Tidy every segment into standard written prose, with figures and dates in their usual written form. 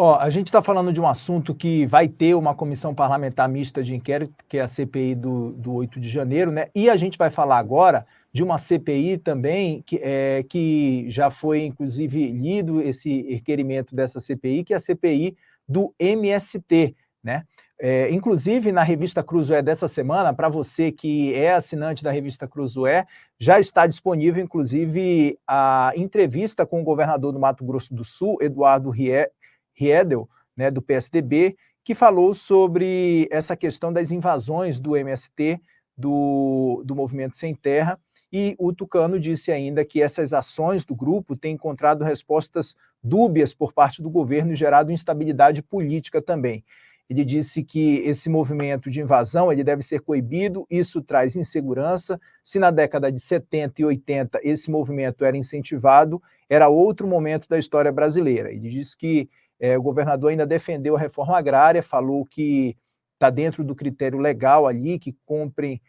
Ó, a gente está falando de um assunto que vai ter uma comissão parlamentar mista de inquérito, que é a CPI do 8 de janeiro, né? E a gente vai falar agora de uma CPI também, que já foi, inclusive, lido esse requerimento dessa CPI, que é a CPI do MST, né? Inclusive, na revista Cruzoé dessa semana, para você que é assinante da revista Cruzoé, já está disponível, inclusive, a entrevista com o governador do Mato Grosso do Sul, Eduardo Riedel, né, do PSDB, que falou sobre essa questão das invasões do MST, do Movimento Sem Terra, e o Tucano disse ainda que essas ações do grupo têm encontrado respostas dúbias por parte do governo e gerado instabilidade política também. Ele disse que esse movimento de invasão ele deve ser coibido, isso traz insegurança. Se na década de 70 e 80 esse movimento era incentivado, era outro momento da história brasileira. Ele disse que o governador ainda defendeu a reforma agrária, falou que está dentro do critério legal ali, que comprem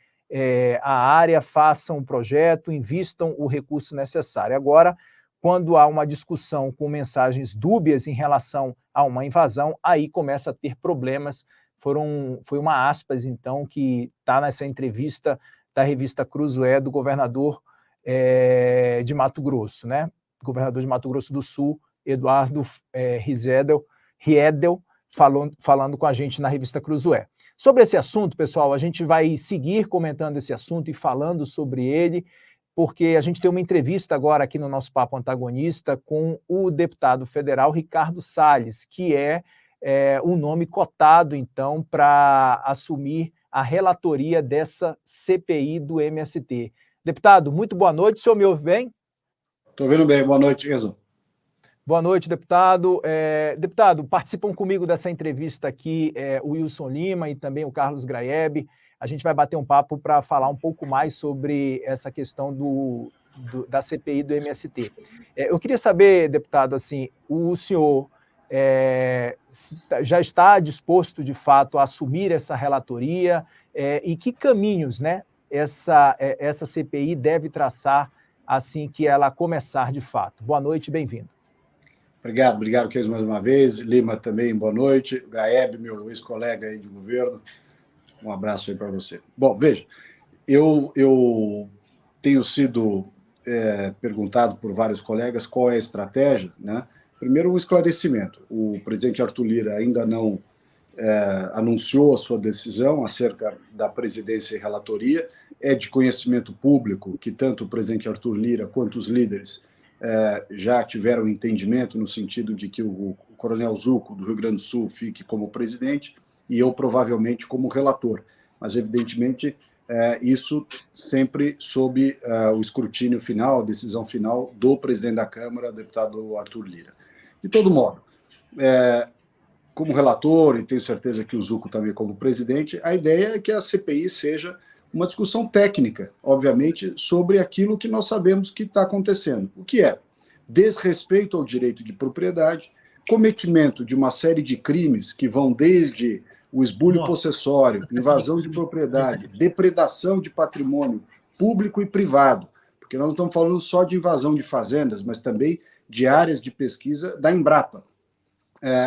a área, façam um projeto, invistam o recurso necessário. Agora, quando há uma discussão com mensagens dúbias em relação a uma invasão, aí começa a ter problemas. Foi uma aspas, então, que está nessa entrevista da revista Cruzoé do governador de Mato Grosso, né? Governador de Mato Grosso do Sul, Eduardo Riedel, falando com a gente na revista Cruzoé. Sobre esse assunto, pessoal, a gente vai seguir comentando esse assunto e falando sobre ele, porque a gente tem uma entrevista agora aqui no nosso Papo Antagonista com o deputado federal Ricardo Salles, que é o nome cotado, então, para assumir a relatoria dessa CPI do MST. Deputado, muito boa noite, o senhor me ouve bem? Estou ouvindo bem, boa noite, Rezo. Boa noite, deputado. Deputado, participam comigo dessa entrevista aqui o Wilson Lima e também o Carlos Graeb. A gente vai bater um papo para falar um pouco mais sobre essa questão da CPI do MST. Eu queria saber, deputado, assim, o senhor já está disposto, de fato, a assumir essa relatoria e que caminhos, né, essa CPI deve traçar assim que ela começar de fato? Boa noite e bem-vindo. Obrigado, Keis, mais uma vez. Lima também, boa noite. Graeb, meu ex-colega aí de governo, um abraço aí para você. Bom, veja, eu tenho sido perguntado por vários colegas qual é a estratégia, né? Primeiro, um esclarecimento. O presidente Arthur Lira ainda não anunciou a sua decisão acerca da presidência e relatoria. É de conhecimento público que tanto o presidente Arthur Lira quanto os líderes já tiveram entendimento no sentido de que o coronel Zuco, do Rio Grande do Sul, fique como presidente e eu provavelmente como relator. Mas, evidentemente, isso sempre sob o escrutínio final, a decisão final do presidente da Câmara, deputado Arthur Lira. De todo modo, como relator, e tenho certeza que o Zuco também como presidente, a ideia é que a CPI seja uma discussão técnica, obviamente, sobre aquilo que nós sabemos que está acontecendo. O que é? Desrespeito ao direito de propriedade, cometimento de uma série de crimes que vão desde o esbulho possessório, invasão de propriedade, depredação de patrimônio público e privado, porque nós não estamos falando só de invasão de fazendas, mas também de áreas de pesquisa da Embrapa.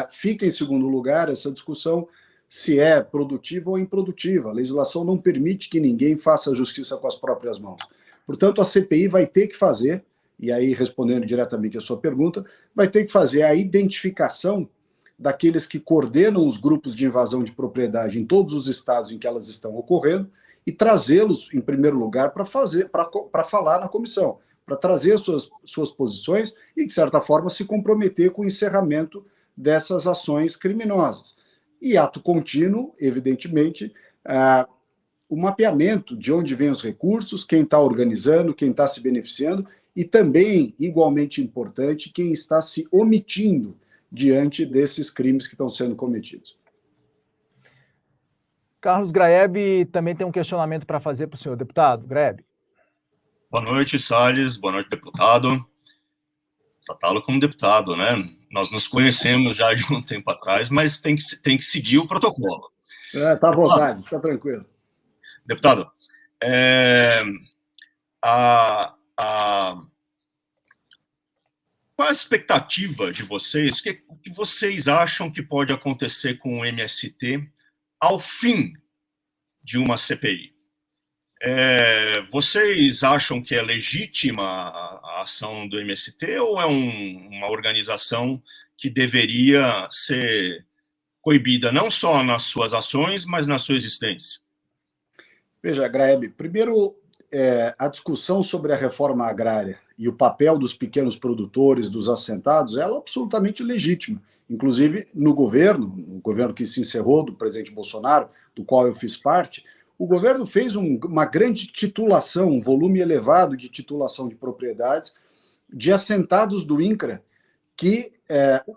Fica em segundo lugar essa discussão se é produtiva ou improdutiva. A legislação não permite que ninguém faça justiça com as próprias mãos. Portanto, a CPI vai ter que fazer, e aí respondendo diretamente a sua pergunta, vai ter que fazer a identificação daqueles que coordenam os grupos de invasão de propriedade em todos os estados em que elas estão ocorrendo e trazê-los, em primeiro lugar, para falar na comissão, para trazer suas posições e, de certa forma, se comprometer com o encerramento dessas ações criminosas. E ato contínuo, evidentemente, o mapeamento de onde vêm os recursos, quem está organizando, quem está se beneficiando e também, igualmente importante, quem está se omitindo diante desses crimes que estão sendo cometidos. Carlos Graeb também tem um questionamento para fazer para o senhor, deputado. Graeb. Boa noite, Salles. Boa noite, deputado. Tratá-lo como deputado, né? Nós nos conhecemos já de um tempo atrás, mas tem que seguir o protocolo. Está à vontade, está tranquilo. Deputado, qual a expectativa de vocês? O que vocês acham que pode acontecer com o MST ao fim de uma CPI? Vocês acham que é legítima a ação do MST ou é uma organização que deveria ser coibida não só nas suas ações, mas na sua existência? Veja, Graeb, primeiro, a discussão sobre a reforma agrária e o papel dos pequenos produtores, dos assentados, ela é absolutamente legítima. Inclusive, no governo que se encerrou, do presidente Bolsonaro, do qual eu fiz parte, o governo fez uma grande titulação, um volume elevado de titulação de propriedades de assentados do INCRA, que,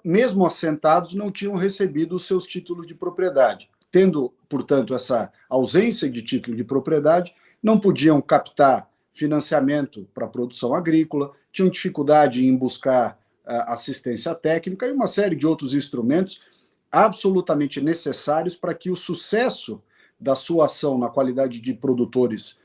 mesmo assentados, não tinham recebido os seus títulos de propriedade. Tendo, portanto, essa ausência de título de propriedade, não podiam captar financiamento para a produção agrícola, tinham dificuldade em buscar assistência técnica e uma série de outros instrumentos absolutamente necessários para que o sucesso da sua ação na qualidade de produtores,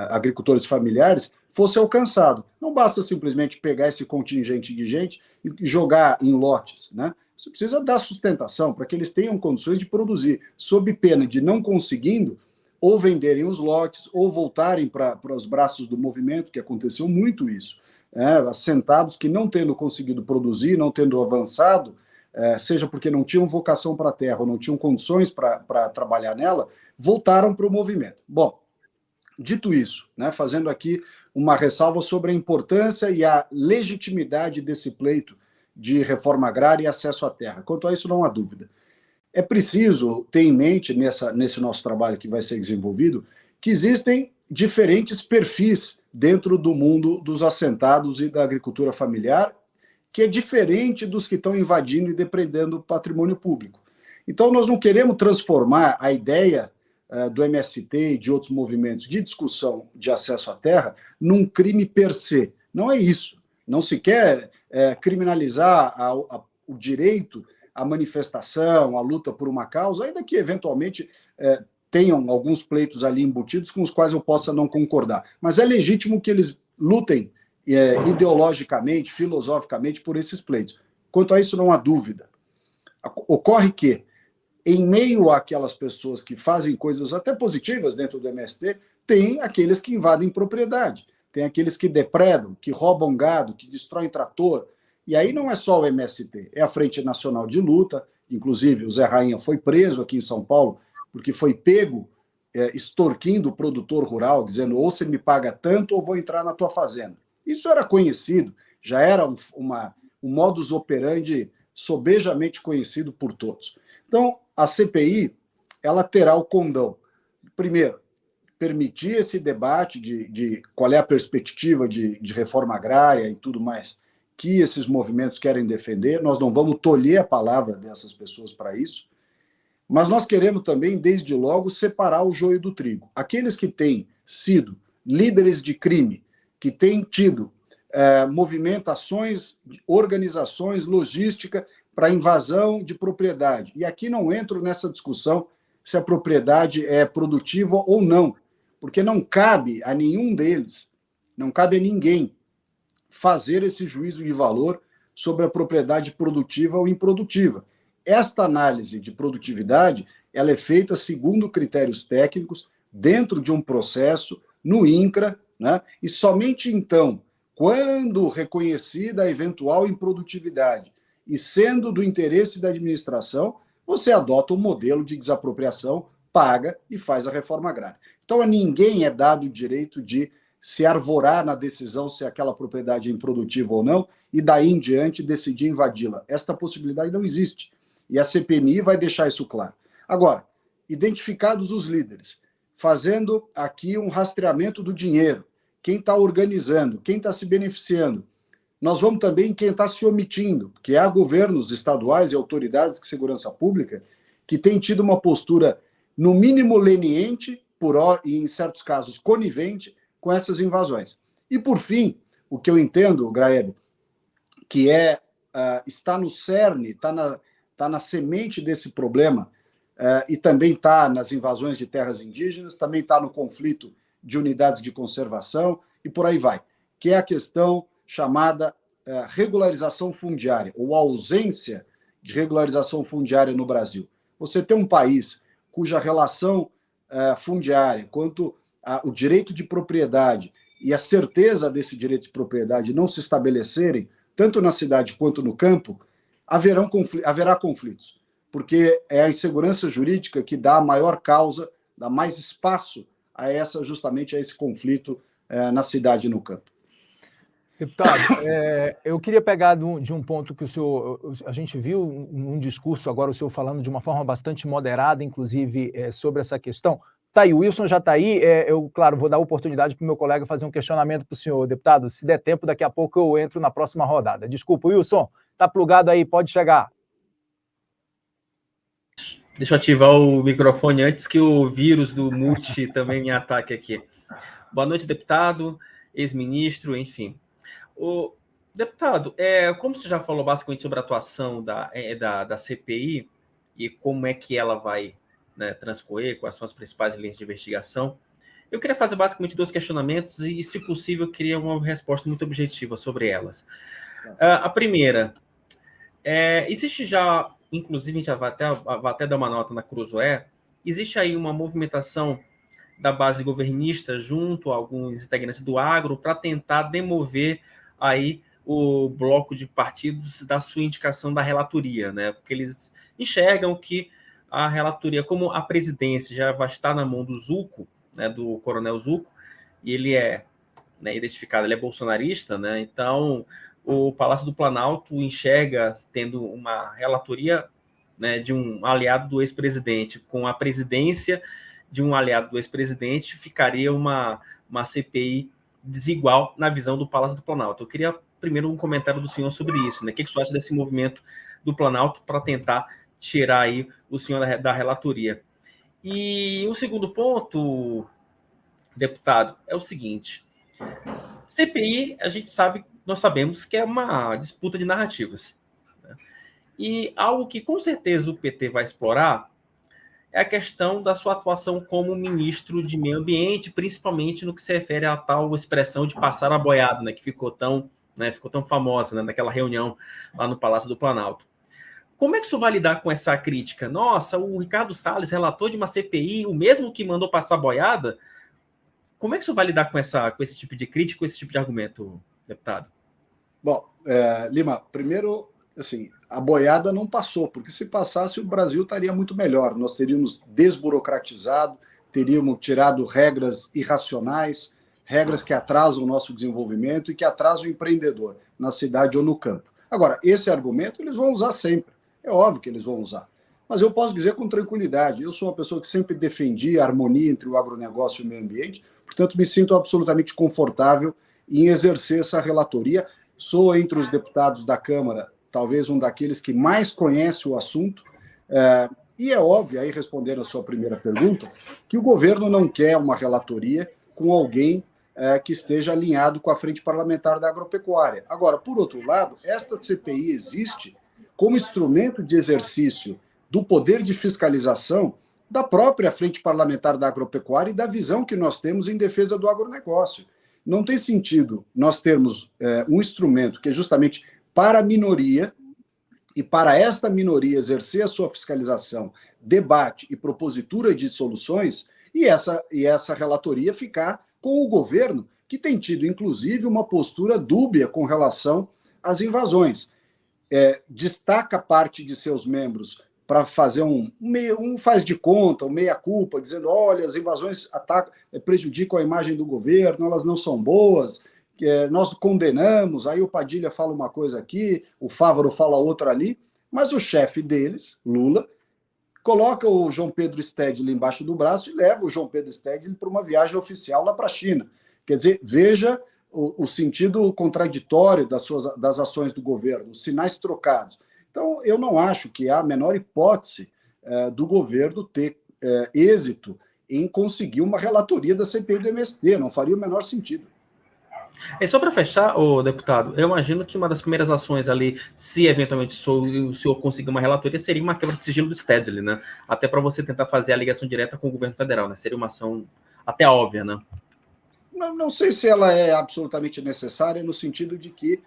agricultores familiares, fosse alcançado. Não basta simplesmente pegar esse contingente de gente e jogar em lotes, né? Você precisa dar sustentação para que eles tenham condições de produzir, sob pena de, não conseguindo, ou venderem os lotes, ou voltarem para os braços do movimento, que aconteceu muito isso. Assentados que, não tendo conseguido produzir, não tendo avançado, seja porque não tinham vocação para a terra ou não tinham condições para trabalhar nela, voltaram para o movimento. Bom, dito isso, né, fazendo aqui uma ressalva sobre a importância e a legitimidade desse pleito de reforma agrária e acesso à terra. Quanto a isso, não há dúvida. É preciso ter em mente, nesse nosso trabalho que vai ser desenvolvido, que existem diferentes perfis dentro do mundo dos assentados e da agricultura familiar, que é diferente dos que estão invadindo e depredando o patrimônio público. Então, nós não queremos transformar a ideia do MST e de outros movimentos de discussão de acesso à terra num crime per se. Não é isso. Não se quer criminalizar o direito à manifestação, à luta por uma causa, ainda que, eventualmente, tenham alguns pleitos ali embutidos com os quais eu possa não concordar. Mas é legítimo que eles lutem ideologicamente, filosoficamente, por esses pleitos. Quanto a isso, não há dúvida. Ocorre que, em meio àquelas pessoas que fazem coisas até positivas dentro do MST, tem aqueles que invadem propriedade, tem aqueles que depredam, que roubam gado, que destroem trator. E aí não é só o MST, é a Frente Nacional de Luta, inclusive o Zé Rainha foi preso aqui em São Paulo, porque foi pego extorquindo o produtor rural, dizendo ou você me paga tanto ou vou entrar na tua fazenda. Isso era conhecido, já era um modus operandi sobejamente conhecido por todos. Então, a CPI, ela terá o condão, primeiro, permitir esse debate de qual é a perspectiva de reforma agrária e tudo mais que esses movimentos querem defender. Nós não vamos tolher a palavra dessas pessoas para isso, mas nós queremos também, desde logo, separar o joio do trigo. Aqueles que têm sido líderes de crime, que têm tido movimentações, organizações, logística para invasão de propriedade. E aqui não entro nessa discussão se a propriedade é produtiva ou não, porque não cabe a nenhum deles, não cabe a ninguém fazer esse juízo de valor sobre a propriedade produtiva ou improdutiva. Esta análise de produtividade, ela é feita segundo critérios técnicos, dentro de um processo, no INCRA, né? E somente então, quando reconhecida a eventual improdutividade e sendo do interesse da administração, você adota um modelo de desapropriação, paga e faz a reforma agrária. Então, a ninguém é dado o direito de se arvorar na decisão se aquela propriedade é improdutiva ou não, e daí em diante decidir invadi-la. Esta possibilidade não existe. E a CPMI vai deixar isso claro. Agora, identificados os líderes, fazendo aqui um rastreamento do dinheiro, quem está organizando, quem está se beneficiando, nós vamos também quem está se omitindo, que há governos estaduais e autoridades de segurança pública que têm tido uma postura, no mínimo, leniente, e em certos casos conivente, com essas invasões. E, por fim, o que eu entendo, Graeb, que está no cerne, está na semente desse problema, e também está nas invasões de terras indígenas, também está no conflito de unidades de conservação, e por aí vai, que é a questão chamada regularização fundiária, ou ausência de regularização fundiária no Brasil. Você tem um país cuja relação fundiária, quanto ao direito de propriedade e a certeza desse direito de propriedade não se estabelecerem, tanto na cidade quanto no campo, haverá conflitos, porque é a insegurança jurídica que dá a maior causa, dá mais espaço justamente a esse conflito na cidade e no campo. Deputado, eu queria pegar de um ponto que a gente viu num discurso agora, o senhor falando de uma forma bastante moderada, inclusive, sobre essa questão. Tá aí, o Wilson já está aí. Eu, claro, vou dar oportunidade para o meu colega fazer um questionamento para o senhor, deputado. Se der tempo, daqui a pouco eu entro na próxima rodada. Desculpa, Wilson, está plugado aí, pode chegar. Deixa eu ativar o microfone antes que o vírus do mute também me ataque aqui. Boa noite, deputado, ex-ministro, enfim. O deputado, como você já falou basicamente sobre a atuação da CPI e como é que ela vai, né, transcorrer, quais são as principais linhas de investigação, eu queria fazer basicamente 2 questionamentos e, se possível, eu queria uma resposta muito objetiva sobre elas. A primeira, existe já, inclusive a gente vai até dar uma nota na Cruzoé, existe aí uma movimentação da base governista junto a alguns integrantes do agro para tentar demover aí o bloco de partidos da sua indicação da relatoria, né? Porque eles enxergam que a relatoria, como a presidência já vai estar na mão do Zucco, né, do coronel Zucco, e ele é, né, identificado, ele é bolsonarista, né? Então o Palácio do Planalto enxerga tendo uma relatoria, né, de um aliado do ex-presidente com a presidência de um aliado do ex-presidente, ficaria uma CPI desigual na visão do Palácio do Planalto. Eu queria primeiro um comentário do senhor sobre isso, né? O que você acha desse movimento do Planalto para tentar tirar aí o senhor da relatoria? E o segundo ponto, deputado, é o seguinte: CPI, a gente sabe, nós sabemos que é uma disputa de narrativas, né? E algo que com certeza o PT vai explorar é a questão da sua atuação como ministro de Meio Ambiente, principalmente no que se refere à tal expressão de passar a boiada, né, que ficou tão famosa, né, naquela reunião lá no Palácio do Planalto. Como é que isso vai lidar com essa crítica? Nossa, o Ricardo Salles, relator de uma CPI, o mesmo que mandou passar a boiada. Como é que isso vai lidar com esse tipo de crítica, com esse tipo de argumento, deputado? Bom, Lima, primeiro, assim, a boiada não passou, porque se passasse o Brasil estaria muito melhor. Nós teríamos desburocratizado, teríamos tirado regras irracionais, regras que atrasam o nosso desenvolvimento e que atrasam o empreendedor na cidade ou no campo. Agora, esse argumento eles vão usar sempre. É óbvio que eles vão usar. Mas eu posso dizer com tranquilidade, eu sou uma pessoa que sempre defendi a harmonia entre o agronegócio e o meio ambiente, portanto me sinto absolutamente confortável em exercer essa relatoria. Sou, entre os deputados da Câmara, talvez um daqueles que mais conhece o assunto, e é óbvio, aí respondendo a sua primeira pergunta, que o governo não quer uma relatoria com alguém que esteja alinhado com a Frente Parlamentar da Agropecuária. Agora, por outro lado, esta CPI existe como instrumento de exercício do poder de fiscalização da própria Frente Parlamentar da Agropecuária e da visão que nós temos em defesa do agronegócio. Não tem sentido nós termos um instrumento que é justamente para a minoria, e para esta minoria exercer a sua fiscalização, debate e propositura de soluções, e essa relatoria ficar com o governo, que tem tido, inclusive, uma postura dúbia com relação às invasões. Destaca parte de seus membros para fazer um faz de conta, um meia-culpa, dizendo, olha, as invasões prejudicam a imagem do governo, elas não são boas, nós condenamos, aí o Padilha fala uma coisa aqui, o Fávaro fala outra ali, mas o chefe deles, Lula, coloca o João Pedro Stedley embaixo do braço e leva o João Pedro Stedley para uma viagem oficial lá para a China. Quer dizer, veja o sentido contraditório das ações do governo, os sinais trocados. Então, eu não acho que há a menor hipótese do governo ter êxito em conseguir uma relatoria da CPI do MST, não faria o menor sentido. Só para fechar, deputado, eu imagino que uma das primeiras ações ali, se eventualmente o senhor conseguir uma relatoria, seria uma quebra de sigilo do Stedley, né? Até para você tentar fazer a ligação direta com o governo federal, né? Seria uma ação até óbvia, né? Não sei se ela é absolutamente necessária, no sentido de que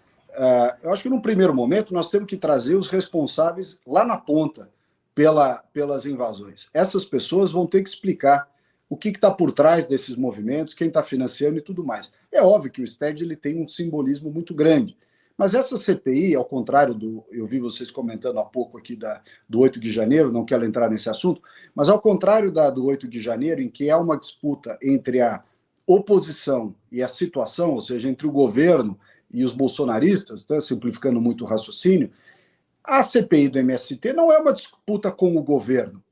eu acho que num primeiro momento nós temos que trazer os responsáveis lá na ponta pelas invasões. Essas pessoas vão ter que explicar o que está por trás desses movimentos, quem está financiando e tudo mais. É óbvio que o STED ele tem um simbolismo muito grande, mas essa CPI, ao contrário eu vi vocês comentando há pouco aqui do 8 de janeiro, não quero entrar nesse assunto, mas ao contrário do 8 de janeiro, em que há uma disputa entre a oposição e a situação, ou seja, entre o governo e os bolsonaristas, tá, simplificando muito o raciocínio, a CPI do MST não é uma disputa com o governo,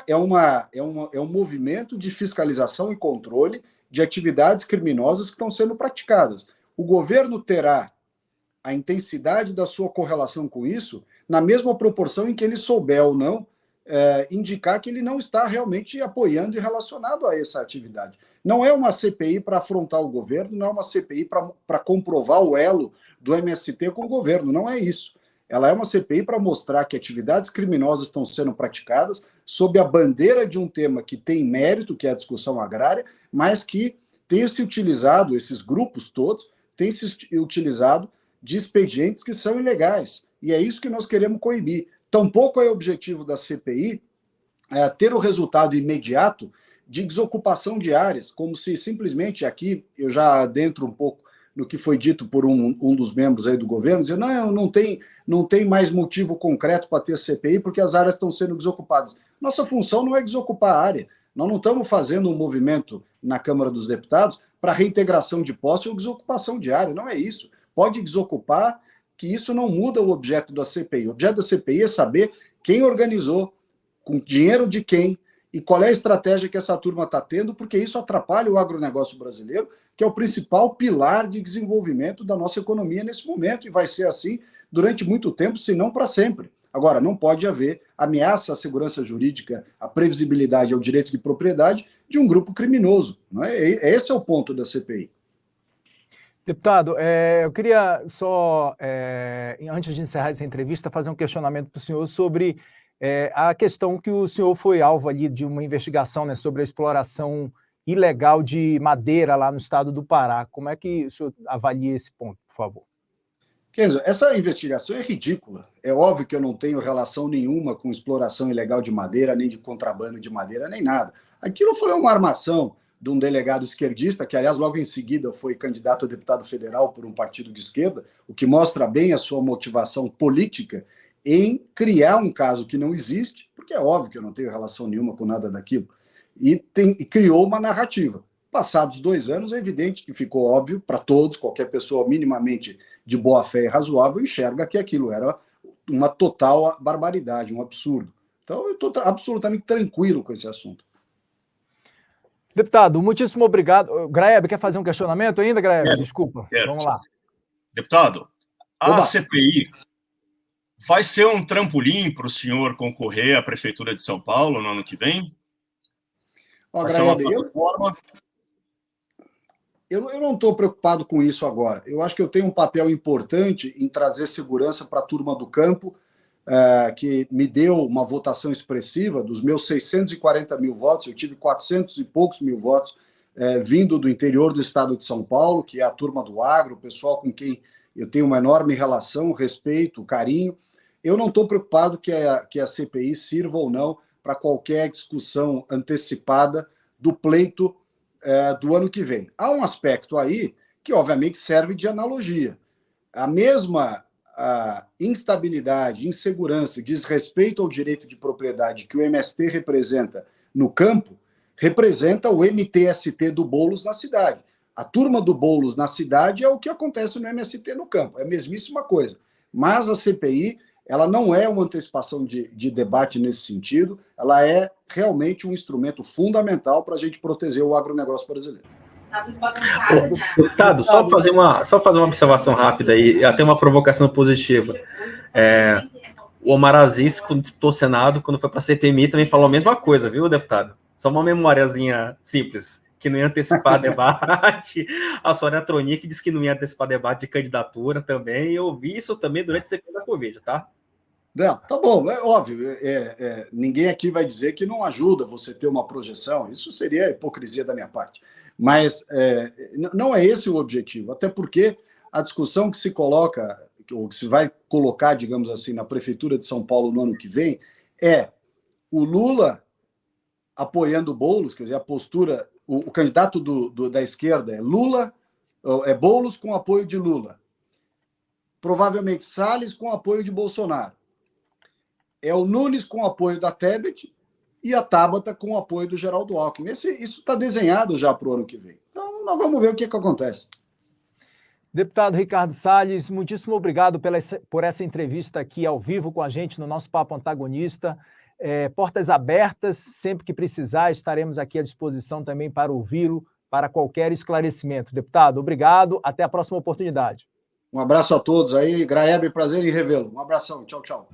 é um movimento de fiscalização e controle de atividades criminosas que estão sendo praticadas. O governo terá a intensidade da sua correlação com isso na mesma proporção em que ele souber ou não indicar que ele não está realmente apoiando e relacionado a essa atividade. Não é uma CPI para afrontar o governo, não é uma CPI para comprovar o elo do MST com o governo, não é isso. Ela é uma CPI para mostrar que atividades criminosas estão sendo praticadas sob a bandeira de um tema que tem mérito, que é a discussão agrária, mas que tem se utilizado, esses grupos todos, têm se utilizado de expedientes que são ilegais. E é isso que nós queremos coibir. Tampouco é objetivo da CPI ter o resultado imediato de desocupação de áreas, como se simplesmente aqui, eu já adentro um pouco no que foi dito por um dos membros aí do governo, dizendo não tem mais motivo concreto para ter CPI porque as áreas estão sendo desocupadas. Nossa função não é desocupar a área. Nós não estamos fazendo um movimento na Câmara dos Deputados para reintegração de posse ou desocupação de área. Não é isso. Pode desocupar, que isso não muda o objeto da CPI. O objeto da CPI é saber quem organizou, com dinheiro de quem, e qual é a estratégia que essa turma está tendo, porque isso atrapalha o agronegócio brasileiro, que é o principal pilar de desenvolvimento da nossa economia nesse momento, e vai ser assim durante muito tempo, se não para sempre. Agora, não pode haver ameaça à segurança jurídica, à previsibilidade, ao direito de propriedade de um grupo criminoso. Não é? Esse é o ponto da CPI. Deputado, eu queria só, antes de encerrar essa entrevista, fazer um questionamento para o senhor sobre a questão que o senhor foi alvo ali de uma investigação, né, sobre a exploração ilegal de madeira lá no estado do Pará. Como é que o senhor avalia esse ponto, por favor? Kenzo, essa investigação é ridícula. É óbvio que eu não tenho relação nenhuma com exploração ilegal de madeira, nem de contrabando de madeira, nem nada. Aquilo foi uma armação de um delegado esquerdista, que, aliás, logo em seguida foi candidato a deputado federal por um partido de esquerda, o que mostra bem a sua motivação política em criar um caso que não existe, porque é óbvio que eu não tenho relação nenhuma com nada daquilo, e criou uma narrativa. Passados 2 anos, é evidente que ficou óbvio para todos, qualquer pessoa minimamente de boa fé e razoável enxerga que aquilo era uma total barbaridade, um absurdo. Então, eu estou absolutamente tranquilo com esse assunto. Deputado, muitíssimo obrigado. Graeb, quer fazer um questionamento ainda, Graeb? Desculpa. Vamos lá. Deputado, a CPI vai ser um trampolim para o senhor concorrer à Prefeitura de São Paulo no ano que vem? Vai ser uma plataforma? Eu não estou preocupado com isso agora. Eu acho que eu tenho um papel importante em trazer segurança para a turma do campo, que me deu uma votação expressiva. Dos meus 640 mil votos, eu tive 400 e poucos mil votos vindo do interior do estado de São Paulo, que é a turma do agro, o pessoal com quem eu tenho uma enorme relação, respeito, carinho. Eu não estou preocupado que a CPI sirva ou não para qualquer discussão antecipada do pleito do ano que vem. Há um aspecto aí que, obviamente, serve de analogia. A mesma instabilidade, insegurança, desrespeito ao direito de propriedade que o MST representa no campo, representa o MTST do Boulos na cidade. A turma do Boulos na cidade é o que acontece no MST no campo, é a mesmíssima coisa. Mas a CPI, ela não é uma antecipação de debate nesse sentido, ela é realmente um instrumento fundamental para a gente proteger o agronegócio brasileiro. Deputado, só fazer uma observação rápida aí, até uma provocação positiva. O Omar Aziz, quando disputou o Senado, quando foi para a CPMI, também falou a mesma coisa, viu, deputado? Só uma memóriazinha simples, que não ia antecipar debate. A Sônia Tronic disse que não ia antecipar debate de candidatura também, e eu ouvi isso também durante a CPI da Covid, tá? Não, tá bom, é óbvio. Ninguém aqui vai dizer que não ajuda você ter uma projeção, isso seria hipocrisia da minha parte. Mas não é esse o objetivo, até porque a discussão que se coloca, ou que se vai colocar, digamos assim, na Prefeitura de São Paulo no ano que vem, é o Lula apoiando o Boulos, quer dizer, a postura, o candidato da esquerda é Lula, é Boulos com apoio de Lula. Provavelmente Salles com apoio de Bolsonaro. É o Nunes com apoio da Tebet e a Tabata com apoio do Geraldo Alckmin. Isso está desenhado já para o ano que vem. Então, nós vamos ver o que acontece. Deputado Ricardo Salles, muitíssimo obrigado por essa entrevista aqui ao vivo com a gente no nosso Papo Antagonista. Portas abertas, sempre que precisar, estaremos aqui à disposição também para ouvi-lo, para qualquer esclarecimento. Deputado, obrigado, até a próxima oportunidade. Um abraço a todos aí, Graeb, prazer em revê-lo. Um abração, tchau, tchau.